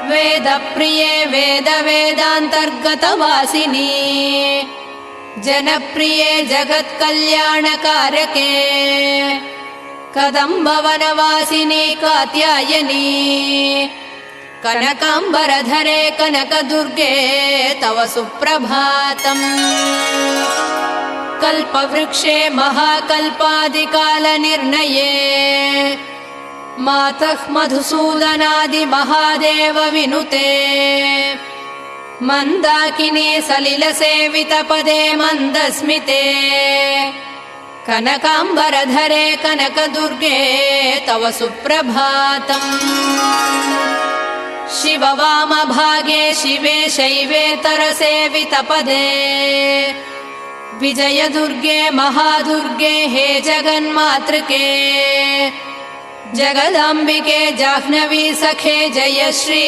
वेदप्रिये वेदान्तर्गतवासिनी जनप्रिये जगत्कल्याणकारके कदम्बवनवासिनी कात्यायनी कनकाम्बरधरे कनकदुर्गे तव सुप्रभातम्। कल्पवृक्षे महाकल्पादिकालनिर्णये मातः मधुसूदनादिमहादेव विनुते मन्दाकिनी सलिलसेवितपदे मन्दस्मिते कनकाम्बरधरे कनकदुर्गे तव सुप्रभातम्। शिववामभागे शिवे शैवेतरसेवितपदे विजयदुर्गे महादुर्गे हे जगन्मातृके जगदाम्बिके जाह्नवी सखे जयश्री।